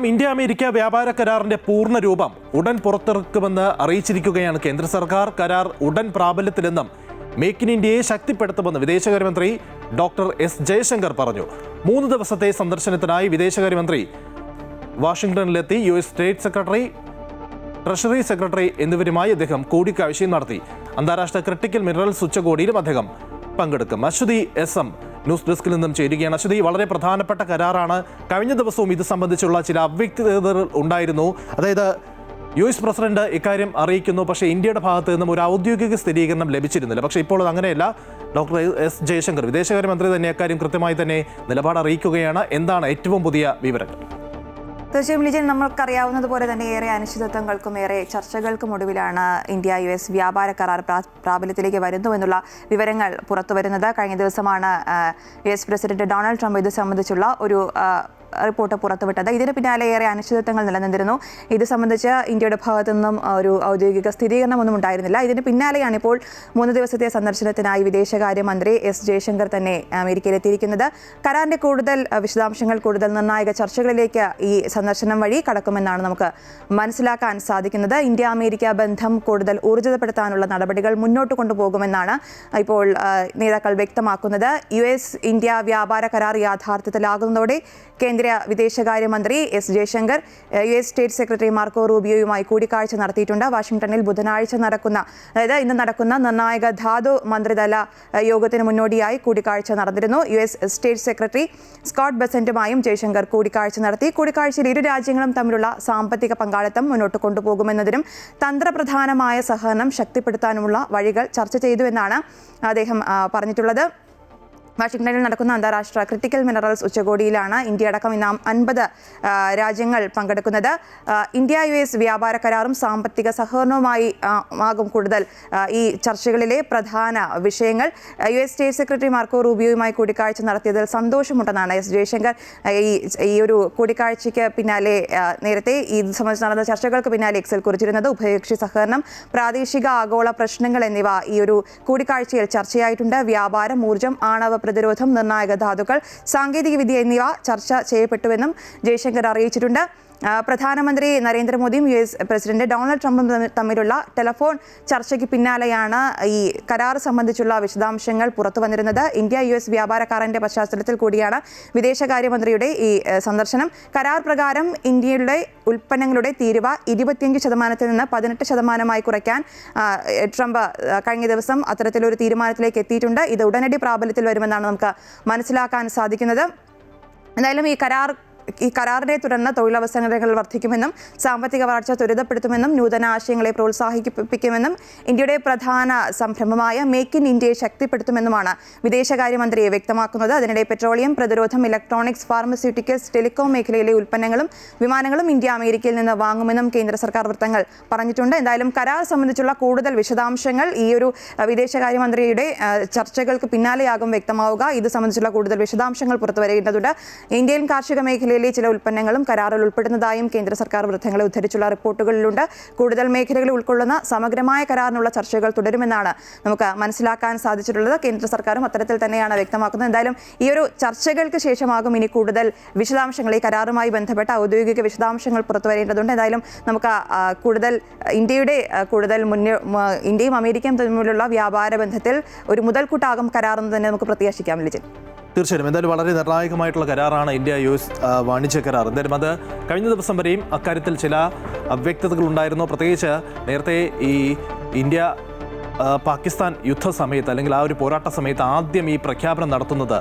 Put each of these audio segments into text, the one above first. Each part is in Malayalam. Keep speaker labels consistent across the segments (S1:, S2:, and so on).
S1: ഇന്ത്യ അമേരിക്ക വ്യാപാര കരാറിന്റെ പൂർണ്ണ രൂപം ഉടൻ പുറത്തിറക്കുമെന്ന് അറിയിച്ചിരിക്കുകയാണ് കേന്ദ്ര സർക്കാർ. കരാർ ഉടൻ പ്രാബല്യത്തിലെന്നും മേക്ക് ഇൻ ഇന്ത്യയെ ശക്തിപ്പെടുത്തുമെന്ന് വിദേശകാര്യമന്ത്രി ഡോക്ടർ എസ് ജയശങ്കർ പറഞ്ഞു. 3 ദിവസത്തെ സന്ദർശനത്തിനായി വിദേശകാര്യമന്ത്രി വാഷിംഗ്ടണിലെത്തി. US state secretary, treasury secretary എന്നിവരുമായി അദ്ദേഹം കൂടിക്കാഴ്ചയും നടത്തി. അന്താരാഷ്ട്ര ക്രിട്ടിക്കൽ മിനറൽസ് ഉച്ചകോടിയിലും അദ്ദേഹം പങ്കെടുക്കും. അശ്വതി SM ന്യൂസ് ഡെസ്കിൽ നിന്നും ചേരുകയാണ്. അശ്വതി, വളരെ പ്രധാനപ്പെട്ട കരാറാണ്. കഴിഞ്ഞ ദിവസവും ഇത് സംബന്ധിച്ചുള്ള ചില അവ്യക്തതകൾ ഉണ്ടായിരുന്നു. അതായത് US പ്രസിഡന്റ് ഇക്കാര്യം അറിയിക്കുന്നു, പക്ഷേ ഇന്ത്യയുടെ ഭാഗത്ത് നിന്നും ഒരു ഔദ്യോഗിക സ്ഥിരീകരണം ലഭിച്ചിരുന്നില്ല. പക്ഷേ ഇപ്പോൾ അങ്ങനെയല്ല. ഡോക്ടർ എസ് ജയശങ്കർ, വിദേശകാര്യമന്ത്രി തന്നെ അക്കാര്യം കൃത്യമായി തന്നെ നിലപാട് അറിയിക്കുകയാണ്. എന്താണ് ഏറ്റവും പുതിയ വിവരങ്ങൾ?
S2: തീർച്ചയായും ലിജൻ, നമ്മൾക്കറിയാവുന്നതുപോലെ തന്നെ ഏറെ അനിശ്ചിതത്വങ്ങൾക്കും ഏറെ ചർച്ചകൾക്കും ഒടുവിലാണ് ഇന്ത്യ US വ്യാപാര കരാർ പ്രാബല്യത്തിലേക്ക് വരുന്നുവെന്നുള്ള വിവരങ്ങൾ പുറത്തുവരുന്നത്. കഴിഞ്ഞ ദിവസമാണ് US പ്രസിഡന്റ് ഡൊണാൾഡ് ട്രംപ് ഇത് സംബന്ധിച്ചുള്ള ഒരു റിപ്പോർട്ട് പുറത്തുവിട്ടത്. ഇതിന് പിന്നാലെ ഏറെ അനിശ്ചിതത്വങ്ങൾ നിലനിന്നിരുന്നു. ഇത് സംബന്ധിച്ച് ഇന്ത്യയുടെ ഭാഗത്തു നിന്നും ഒരു ഔദ്യോഗിക സ്ഥിരീകരണമൊന്നും ഉണ്ടായിരുന്നില്ല. ഇതിന് പിന്നാലെയാണ് ഇപ്പോൾ 3 ദിവസത്തെ സന്ദർശനത്തിനായി വിദേശകാര്യമന്ത്രി എസ് ജയശങ്കർ തന്നെ അമേരിക്കയിലെത്തിയിരിക്കുന്നത്. കരാറിന്റെ കൂടുതൽ വിശദാംശങ്ങൾ, കൂടുതൽ നിർണായക ചർച്ചകളിലേക്ക് ഈ സന്ദർശനം വഴി കടക്കുമെന്നാണ് നമുക്ക് മനസ്സിലാക്കാൻ സാധിക്കുന്നത്. ഇന്ത്യ അമേരിക്ക ബന്ധം കൂടുതൽ ഊർജിതപ്പെടുത്താനുള്ള നടപടികൾ മുന്നോട്ട് കൊണ്ടുപോകുമെന്നാണ് ഇപ്പോൾ നേതാക്കൾ വ്യക്തമാക്കുന്നത്. US ഇന്ത്യ വ്യാപാര കരാർ യാഥാർത്ഥ്യത്തിലാകുന്നതോടെ കേന്ദ്ര വിദേശകാര്യമന്ത്രി S Jaishankar US state secretary Marco റൂബിയോയുമായി കൂടിക്കാഴ്ച നടത്തിയിട്ടുണ്ട്. വാഷിംഗ്ടണിൽ ബുധനാഴ്ച ഇന്ന് നടക്കുന്ന നിർണായക ധാതു മന്ത്രിതല യോഗത്തിന് മുന്നോടിയായി കൂടിക്കാഴ്ച നടന്നിരുന്നു. US സ്റ്റേറ്റ് സെക്രട്ടറി സ്കോട്ട് ബെസന്റുമായും ജയശങ്കർ കൂടിക്കാഴ്ച നടത്തി. കൂടിക്കാഴ്ചയിൽ ഇരു രാജ്യങ്ങളും തമ്മിലുള്ള സാമ്പത്തിക പങ്കാളിത്തം മുന്നോട്ട് കൊണ്ടുപോകുമെന്നതിനും തന്ത്രപ്രധാനമായ സഹകരണം ശക്തിപ്പെടുത്താനുമുള്ള വഴികൾ ചർച്ച ചെയ്തുവെന്നാണ് അദ്ദേഹം പറഞ്ഞിട്ടുള്ളത്. വാഷിംഗ്ടണിൽ നടക്കുന്ന അന്താരാഷ്ട്ര ക്രിട്ടിക്കൽ മിനറൽസ് ഉച്ചകോടിയിലാണ് ഇന്ത്യ അടക്കം ഇന്ന് 50 രാജ്യങ്ങൾ പങ്കെടുക്കുന്നത്. ഇന്ത്യ US വ്യാപാര കരാറും സാമ്പത്തിക സഹകരണവുമായി ആകും കൂടുതൽ ഈ ചർച്ചകളിലെ പ്രധാന വിഷയങ്ങൾ. US സ്റ്റേറ്റ് സെക്രട്ടറി മാർക്കോ റൂബിയോയുമായി കൂടിക്കാഴ്ച നടത്തിയതിൽ സന്തോഷമുണ്ടെന്നാണ് എസ് ജയശങ്കർ ഈ ഒരു കൂടിക്കാഴ്ചയ്ക്ക് പിന്നാലെ നേരത്തെ ഈ സംബന്ധിച്ച് നടന്ന ചർച്ചകൾക്ക് പിന്നാലെ എക്സിൽ കുറിച്ചിരുന്നത്. ഉഭയകക്ഷി സഹകരണം, പ്രാദേശിക ആഗോള പ്രശ്നങ്ങൾ എന്നിവ ഈ ഒരു കൂടിക്കാഴ്ചയിൽ ചർച്ചയായിട്ടുണ്ട്. വ്യാപാരം, ഊർജ്ജം, ആണവ പ്രതിരോധം, നിർണായക ധാതുക്കൾ, സാങ്കേതികവിദ്യ എന്നിവ ചർച്ച ചെയ്യപ്പെട്ടുവെന്നും ജയശങ്കർ അറിയിച്ചിട്ടുണ്ട്. പ്രധാനമന്ത്രി നരേന്ദ്രമോദിയും US പ്രസിഡന്റ് ഡൊണാൾഡ് ട്രംപും തമ്മിലുള്ള ടെലിഫോൺ ചർച്ചയ്ക്ക് പിന്നാലെയാണ് ഈ കരാർ സംബന്ധിച്ചുള്ള വിശദാംശങ്ങൾ പുറത്തു വന്നിരുന്നത്. ഇന്ത്യ US വ്യാപാര കരാറിന്റെ പശ്ചാത്തലത്തിൽ കൂടിയാണ് വിദേശകാര്യമന്ത്രിയുടെ ഈ സന്ദർശനം. കരാർ പ്രകാരം ഇന്ത്യയുടെ ഉൽപ്പന്നങ്ങളുടെ തീരുവ 25% നിന്ന് 18% കുറയ്ക്കാൻ ട്രംപ് കഴിഞ്ഞ ദിവസം അത്തരത്തിലൊരു തീരുമാനത്തിലേക്ക് എത്തിയിട്ടുണ്ട്. ഇത് ഉടനടി പ്രാബല്യത്തിൽ വരുമെന്നാണ് നമുക്ക് മനസ്സിലാക്കാൻ സാധിക്കുന്നത്. എന്തായാലും ഈ കരാറിനെ തുടർന്ന് തൊഴിലവസരങ്ങൾ വർദ്ധിക്കുമെന്നും സാമ്പത്തിക വളർച്ച ത്വരിതപ്പെടുത്തുമെന്നും നൂതന ആശയങ്ങളെ പ്രോത്സാഹിപ്പിക്കുമെന്നും ഇന്ത്യയുടെ പ്രധാന സംരംഭമായ മേക്ക് ഇൻ ഇന്ത്യയെ ശക്തിപ്പെടുത്തുമെന്നുമാണ് വിദേശകാര്യമന്ത്രിയെ വ്യക്തമാക്കുന്നത്. അതിനിടെ പെട്രോളിയം, പ്രതിരോധം, ഇലക്ട്രോണിക്സ്, ഫാർമസ്യൂട്ടിക്കൽസ്, ടെലികോം മേഖലയിലെ ഉൽപ്പന്നങ്ങളും വിമാനങ്ങളും ഇന്ത്യ അമേരിക്കയിൽ നിന്ന് വാങ്ങുമെന്നും കേന്ദ്ര സർക്കാർ വൃത്തങ്ങൾ പറഞ്ഞിട്ടുണ്ട്. എന്തായാലും കരാർ സംബന്ധിച്ചുള്ള കൂടുതൽ വിശദാംശങ്ങൾ ഈ ഒരു വിദേശകാര്യമന്ത്രിയുടെ ചർച്ചകൾക്ക് പിന്നാലെയാകും വ്യക്തമാവുക. ഇത് സംബന്ധിച്ചുള്ള കൂടുതൽ വിശദാംശങ്ങൾ പുറത്തുവരേണ്ടതുണ്ട്. ഇന്ത്യൻ കാർഷിക മേഖലയിൽ ചില ഉൽപ്പന്നങ്ങളും കരാറിൽ ഉൾപ്പെടുന്നതായും കേന്ദ്ര സർക്കാർ വൃത്തങ്ങളെ ഉദ്ധരിച്ചുള്ള റിപ്പോർട്ടുകളിലുണ്ട്. കൂടുതൽ മേഖലകൾ ഉൾക്കൊള്ളുന്ന സമഗ്രമായ കരാറിനുള്ള ചർച്ചകൾ തുടരുമെന്നാണ് നമുക്ക് മനസ്സിലാക്കാൻ സാധിച്ചിട്ടുള്ളത്. കേന്ദ്ര സർക്കാരും അത്തരത്തിൽ തന്നെയാണ് വ്യക്തമാക്കുന്നത്. എന്തായാലും ഈ ഒരു ചർച്ചകൾക്ക് ശേഷമാകും ഇനി കൂടുതൽ വിശദാംശങ്ങൾ, ഈ കരാറുമായി ബന്ധപ്പെട്ട ഔദ്യോഗിക വിശദാംശങ്ങൾ പുറത്തുവരേണ്ടതുണ്ട്. എന്തായാലും നമുക്ക് ഇന്ത്യയും അമേരിക്കയും തമ്മിലുള്ള വ്യാപാര ബന്ധത്തിൽ ഒരു മുതൽക്കൂട്ടാകും കരാറെന്ന് തന്നെ നമുക്ക് പ്രത്യാശിക്കാം. ലിജൻ,
S1: തീർച്ചയായും എന്തായാലും വളരെ നിർണായകമായിട്ടുള്ള കരാറാണ് ഇന്ത്യ US വാണിജ്യ കരാർ. എന്തായാലും അത് കഴിഞ്ഞ ദിവസം വരെയും അക്കാര്യത്തിൽ ചില അവ്യക്തതകൾ ഉണ്ടായിരുന്നു. പ്രത്യേകിച്ച് നേരത്തെ ഈ ഇന്ത്യ പാകിസ്ഥാൻ യുദ്ധ സമയത്ത്, അല്ലെങ്കിൽ ആ ഒരു പോരാട്ട സമയത്ത് ആദ്യം ഈ പ്രഖ്യാപനം നടത്തുന്നത്,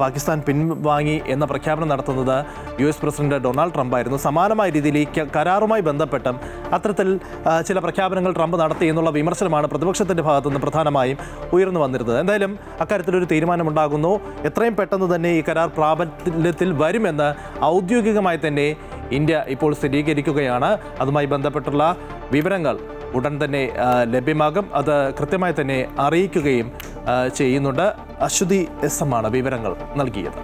S1: പാകിസ്ഥാൻ പിൻവാങ്ങി എന്ന പ്രഖ്യാപനം നടത്തുന്നത് US പ്രസിഡന്റ് ഡൊണാൾഡ് ട്രംപ് ആയിരുന്നു. സമാനമായ രീതിയിൽ ഈ കരാറുമായി ബന്ധപ്പെട്ടും അത്തരത്തിൽ ചില പ്രഖ്യാപനങ്ങൾ ട്രംപ് നടത്തി എന്നുള്ള വിമർശനമാണ് പ്രതിപക്ഷത്തിൻ്റെ ഭാഗത്തുനിന്ന് പ്രധാനമായും ഉയർന്നു വന്നിരുന്നത്. എന്തായാലും അക്കാര്യത്തിലൊരു തീരുമാനമുണ്ടാകുന്നു. എത്രയും പെട്ടെന്ന് തന്നെ ഈ കരാർ പ്രാബല്യത്തിൽ വരുമെന്ന് ഔദ്യോഗികമായി തന്നെ ഇന്ത്യ ഇപ്പോൾ സ്ഥിരീകരിക്കുകയാണ്. അതുമായി ബന്ധപ്പെട്ടുള്ള വിവരങ്ങൾ ഉടൻ തന്നെ ലഭ്യമാകും. അത് കൃത്യമായി തന്നെ അറിയിക്കുകയും ചെയ്യുന്നുണ്ട്. അശ്വതി SM ആണ് വിവരങ്ങൾ നൽകിയത്.